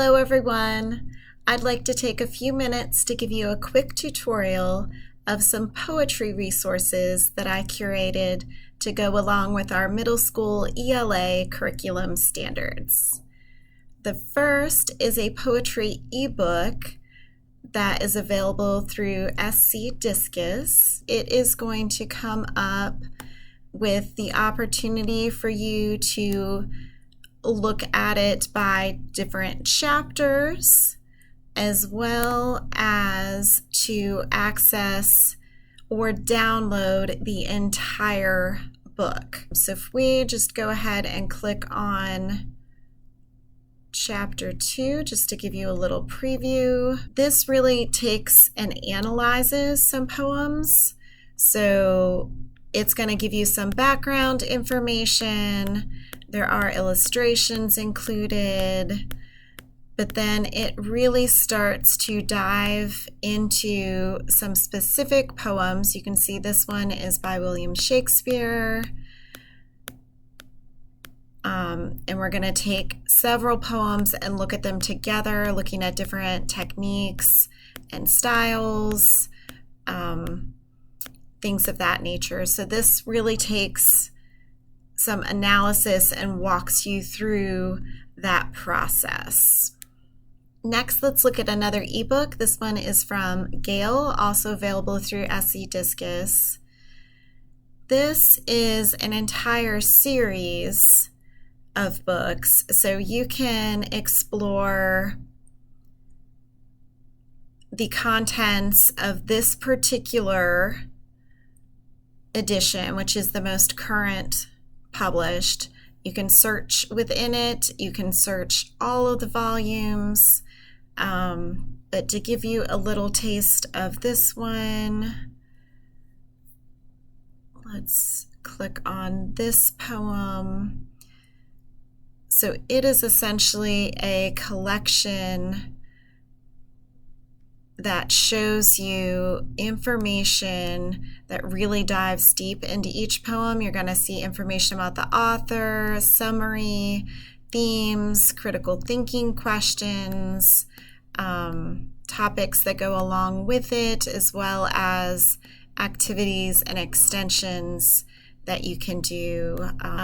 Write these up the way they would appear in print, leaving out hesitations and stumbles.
Hello everyone! I'd like to take a few minutes to give you a quick tutorial of some poetry resources that I curated to go along with our middle school ELA curriculum standards. The first is a poetry ebook that is available through SC Discus. It is going to come up with the opportunity for you to look at it by different chapters, as well as to access or download the entire book. So if we just go ahead and click on chapter 2, just to give you a little preview, this really takes and analyzes some poems. So it's going to give you some background information. There are illustrations included, but then it really starts to dive into some specific poems. You can see this one is by William Shakespeare. And we're going to take several poems and look at them together, looking at different techniques and styles, things of that nature. So this really takes some analysis and walks you through that process. Next, let's look at another ebook. This one is from Gail, also available through SC Discus. This is an entire series of books, so you can explore the contents of this particular edition, which is the most current published. You can search within it, you can search all of the volumes, but to give you a little taste of this one, let's click on this poem. So it is essentially a collection that shows you information that really dives deep into each poem. You're going to see information about the author, summary, themes, critical thinking questions, topics that go along with it, as well as activities and extensions that you can do.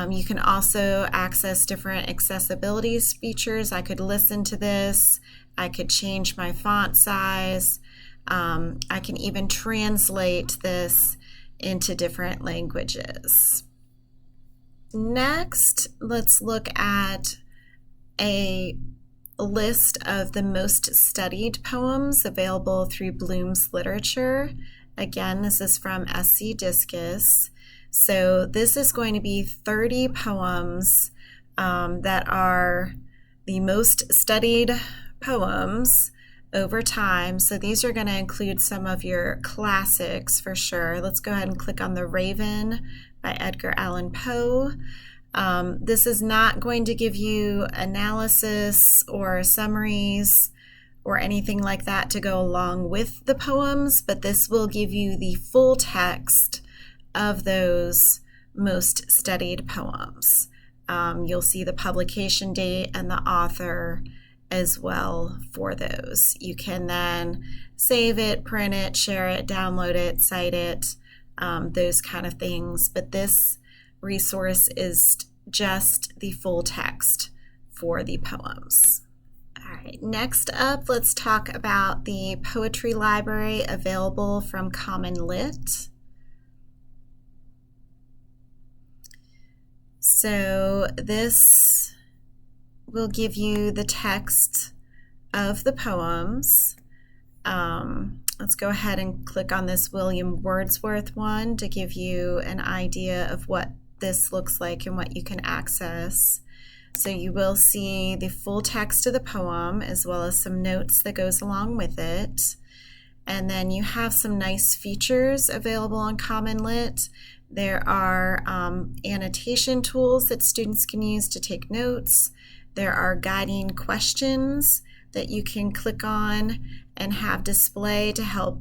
You can also access different accessibility features. I could listen to this. I could change my font size. I can even translate this into different languages. Next, let's look at a list of the most studied poems available through Bloom's Literature. Again, this is from SC Discus. So this is going to be 30 poems that are the most studied poems over time. So these are going to include some of your classics for sure. Let's go ahead and click on The Raven by Edgar Allan Poe. This is not going to give you analysis or summaries or anything like that to go along with the poems, but this will give you the full text of those most studied poems. You'll see the publication date and the author as well for those. You can then save it, print it, share it, download it, cite it, those kind of things. But this resource is just the full text for the poems. All right, next up, let's talk about the poetry library available from Common Lit. So this will give you the text of the poems. Let's go ahead and click on this William Wordsworth one to give you an idea of what this looks like and what you can access. So you will see the full text of the poem as well as some notes that goes along with it. And then you have some nice features available on Common Lit. There are annotation tools that students can use to take notes. There are guiding questions that you can click on and have display to help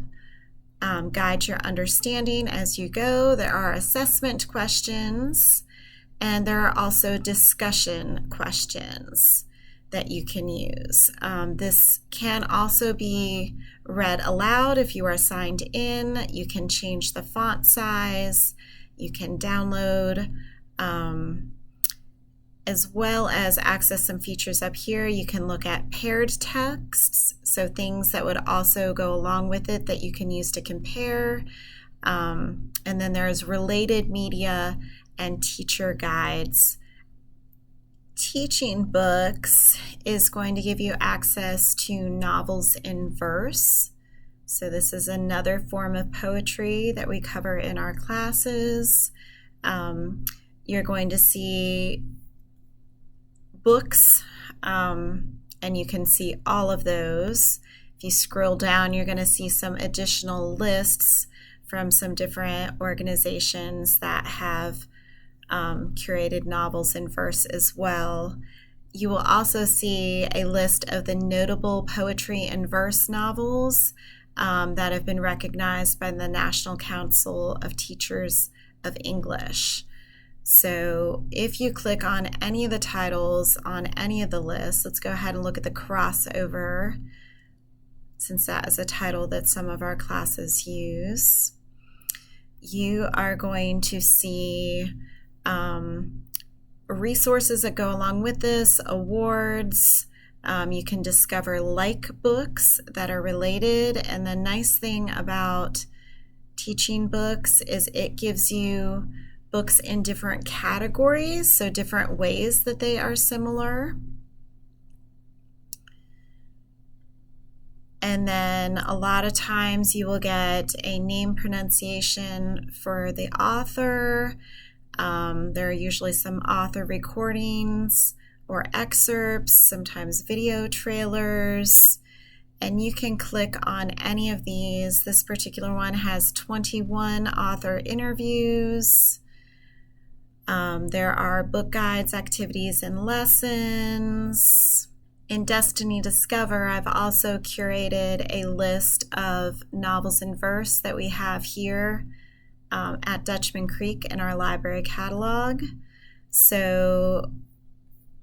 guide your understanding as you go. There are assessment questions, and there are also discussion questions that you can use. This can also be read aloud if you are signed in. You can change the font size. You can download, as well as access some features up here. You can look at paired texts, so things that would also go along with it that you can use to compare. And then there's related media and teacher guides. Teaching books is going to give you access to novels in verse. So this is another form of poetry that we cover in our classes. You're going to see books, and you can see all of those. If you scroll down, you're going to see some additional lists from some different organizations that have curated novels in verse as well. You will also see a list of the notable poetry in verse novels that have been recognized by the National Council of Teachers of English. So if you click on any of the titles on any of the lists, let's go ahead and look at the crossover, since that is a title that some of our classes use. You are going to see resources that go along with this, awards. You can discover like books that are related, and the nice thing about teaching books is it gives you books in different categories, so different ways that they are similar. And then a lot of times you will get a name pronunciation for the author. There are usually some author recordings or excerpts, sometimes video trailers, and you can click on any of these. This particular one has 21 author interviews. There are book guides, activities, and lessons. In Destiny Discover, I've also curated a list of novels in verse that we have here at Dutchman Creek in our library catalog. So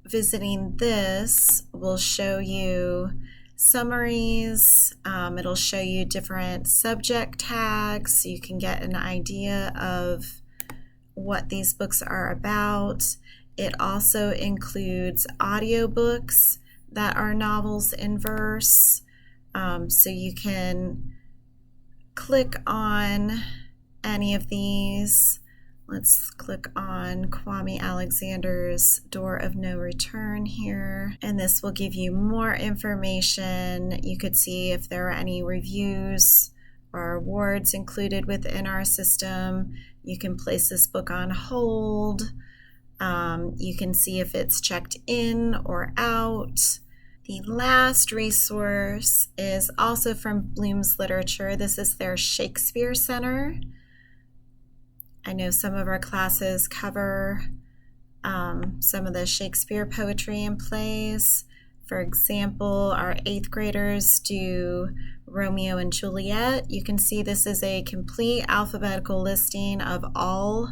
visiting this will show you summaries. It'll show you different subject tags so you can get an idea of what these books are about. It also includes audiobooks that are novels in verse. So you can click on any of these. Let's click on Kwame Alexander's Door of No Return here, and this will give you more information. You could see if there are any reviews or awards included within our system. You can place this book on hold. You can see if it's checked in or out. The last resource is also from Bloom's Literature. This is their Shakespeare Center. I know some of our classes cover some of the Shakespeare poetry and plays. For example, our 8th graders do Romeo and Juliet. You can see this is a complete alphabetical listing of all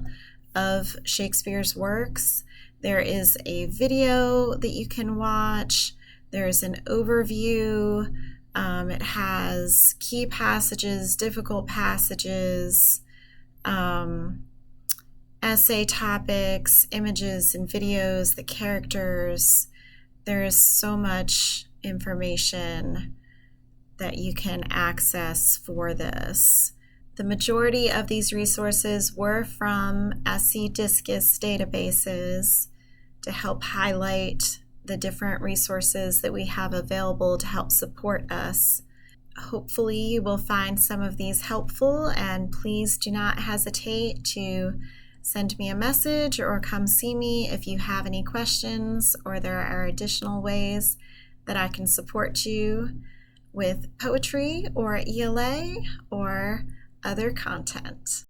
of Shakespeare's works. There is a video that you can watch. There's an overview. It has key passages, difficult passages, essay topics, images and videos, the characters. There is so much information that you can access for this. The majority of these resources were from SC Discus databases to help highlight the different resources that we have available to help support us. Hopefully you will find some of these helpful, and please do not hesitate to send me a message or come see me if you have any questions or there are additional ways that I can support you with poetry or ELA or other content.